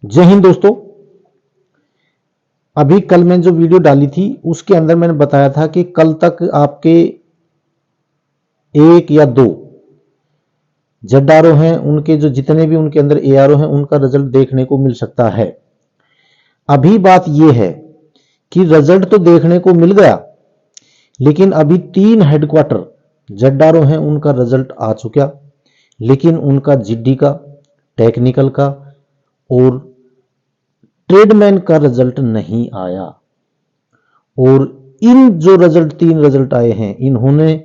जय हिंद दोस्तों। अभी कल मैंने जो वीडियो डाली थी उसके अंदर मैंने बताया था कि कल तक आपके एक या दो जेडआरओ हैं, उनके जो जितने भी उनके अंदर एआरओ हैं उनका रिजल्ट देखने को मिल सकता है। अभी बात यह है कि रिजल्ट तो देखने को मिल गया, लेकिन अभी 3 हेडक्वार्टर जेडआरओ हैं उनका रिजल्ट आ चुका, लेकिन उनका जीडी का, टेक्निकल का और ट्रेडमैन का रिजल्ट नहीं आया। और इन जो रिजल्ट 3 रिजल्ट आए हैं, इन्होंने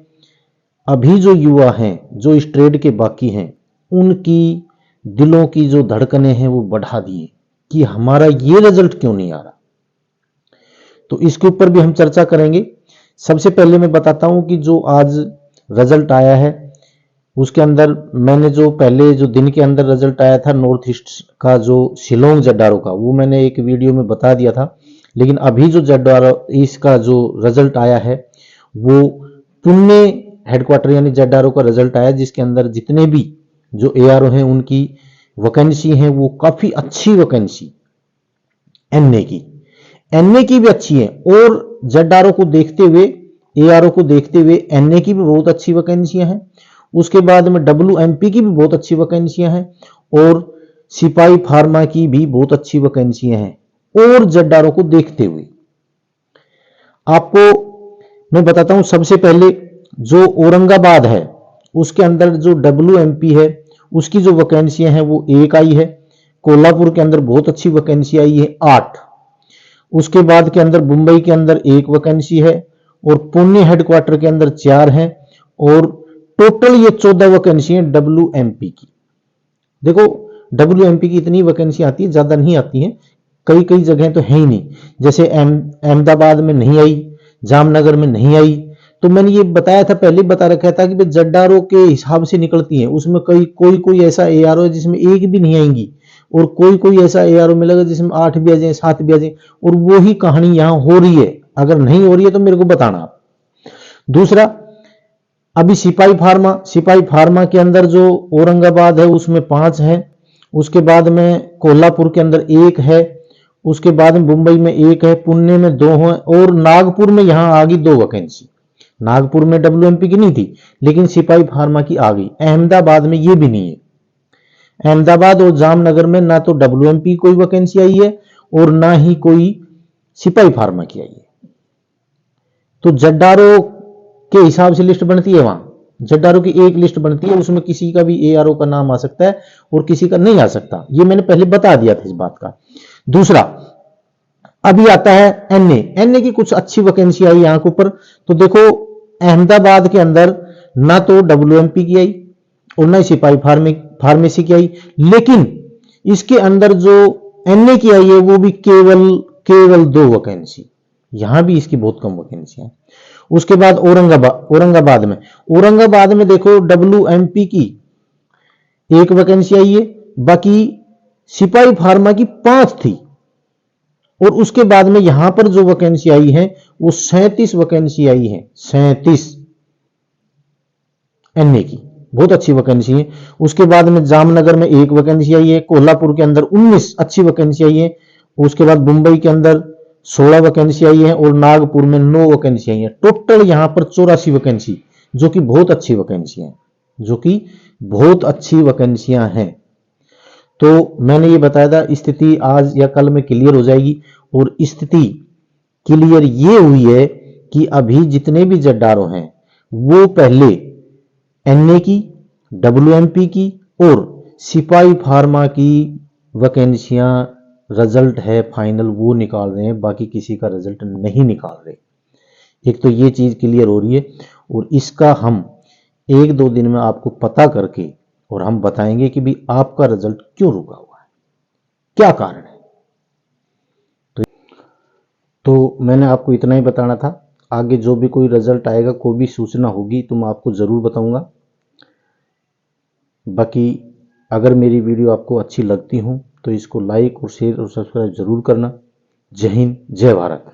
अभी जो युवा हैं जो इस ट्रेड के बाकी हैं उनकी दिलों की जो धड़कनें हैं वो बढ़ा दिए कि हमारा ये रिजल्ट क्यों नहीं आ रहा। तो इसके ऊपर भी हम चर्चा करेंगे। सबसे पहले मैं बताता हूं कि जो आज रिजल्ट आया है उसके अंदर मैंने जो पहले जो दिन के अंदर रिजल्ट आया था नॉर्थ ईस्ट का जो शिलोंग जेडआरओ का, वो मैंने एक वीडियो में बता दिया था। लेकिन अभी जो जेडआरओ इसका जो रिजल्ट आया है वो पुणे हेडक्वार्टर यानी जेडआरओ का रिजल्ट आया, जिसके अंदर जितने भी जो एआरओ हैं उनकी वैकेंसी है वो काफी अच्छी वैकेंसी, एनए की भी अच्छी है और जेडआरओ को देखते हुए, एआरओ को देखते हुए एनए की भी बहुत अच्छी वैकेंसियां हैं। उसके बाद में डब्ल्यूएमपी की भी बहुत अच्छी वैकेंसियां हैं और सिपाही फार्मा की भी बहुत अच्छी वैकेंसियां हैं। और जेडआरओ को देखते हुए आपको मैं बताता हूं, सबसे पहले जो औरंगाबाद है उसके अंदर जो डब्ल्यूएमपी है उसकी जो वैकेंसियां हैं वो 1 आई है। कोल्हापुर के अंदर बहुत अच्छी वैकेंसी आई है 8। उसके बाद के अंदर मुंबई के अंदर 1 वैकेंसी है और पुणे हेडक्वार्टर के अंदर 4 हैं और टोटल ये 14 वैकेंसी है डब्ल्यूएमपी की। देखो डब्ल्यूएमपी की इतनी वैकेंसी आती है, ज्यादा नहीं आती है, कई कई जगह तो है ही नहीं। जैसे अहमदाबाद में नहीं आई, जामनगर में नहीं आई। तो मैंने ये बताया था, पहले बता रखा था कि जेडआरओ के हिसाब से निकलती है, उसमें कोई ऐसा एआरओ है जिसमें 1 भी नहीं आएंगी और कोई ऐसा एआरओ मिलेगा जिसमें 8 भी आ जाए, 7 भी आ जाए। और वो ही कहानी यहां हो रही है। अगर नहीं हो रही है तो मेरे को बताना। दूसरा, अभी सिपाही फार्मा के अंदर जो औरंगाबाद है उसमें 5 है। उसके बाद में कोल्हापुर के अंदर 1 है। उसके बाद में मुंबई में 1 है, पुणे में 2 है और नागपुर में यहां आ गई 2 वैकेंसी। नागपुर में डब्ल्यूएमपी की नहीं थी लेकिन सिपाही फार्मा की आ गई। अहमदाबाद में ये भी नहीं है। अहमदाबाद और जामनगर में ना तो डब्ल्यूएमपी कोई वैकेंसी आई है और ना ही कोई सिपाही फार्मा की आई है। तो जेडआरओ के हिसाब से लिस्ट बनती है, वहां जेडआरओ की एक लिस्ट बनती है, उसमें किसी का भी एआरओ का नाम आ सकता है और किसी का नहीं आ सकता। ये मैंने पहले बता दिया था इस बात का। दूसरा, अभी आता है एनए की कुछ अच्छी वैकेंसी आई यहां के ऊपर। तो देखो अहमदाबाद के अंदर ना तो डब्ल्यूएमपी की आई और ना ही सिपाही फार्मेसी की आई, लेकिन इसके अंदर जो एनए की आई है वो भी केवल 2 वैकेंसी। यहां भी इसकी बहुत कम वैकेंसी है। उसके बाद औरंगाबाद में देखो डब्ल्यूएमपी की 1 वैकेंसी आई है, बाकी सिपाही फार्मा की 5 थी। और उसके बाद में यहां पर जो वैकेंसी आई है वो 37 वैकेंसी आई है, 37 एनए की, बहुत अच्छी वैकेंसी है। उसके बाद में जामनगर में 1 वैकेंसी आई है, कोल्हापुर के अंदर 19 अच्छी वैकेंसी आई है। उसके बाद मुंबई के अंदर 16 वैकेंसी आई है और नागपुर में 9 वैकेंसी आई है। टोटल यहां पर 84 वैकेंसी, जो कि बहुत अच्छी वैकेंसी है, जो कि बहुत अच्छी वैकेंसियां हैं। तो मैंने ये बताया था स्थिति आज या कल में क्लियर हो जाएगी और स्थिति क्लियर ये हुई है कि अभी जितने भी जेडआरओ हैं वो पहले एनए की, डब्ल्यूएमपी की और सिपाही फार्मा की वैकेंसियां रिजल्ट है फाइनल वो निकाल रहे हैं, बाकी किसी का रिजल्ट नहीं निकाल रहे। एक तो ये चीज क्लियर हो रही है और इसका हम 1-2 दिन में आपको पता करके और हम बताएंगे कि भी आपका रिजल्ट क्यों रुका हुआ है, क्या कारण है। तो मैंने आपको इतना ही बताना था। आगे जो भी कोई रिजल्ट आएगा, कोई भी सूचना होगी तो मैं आपको जरूर बताऊंगा। बाकी अगर मेरी वीडियो आपको अच्छी लगती हो तो इसको लाइक और शेयर और सब्सक्राइब जरूर करना। जय हिंद, जय भारत।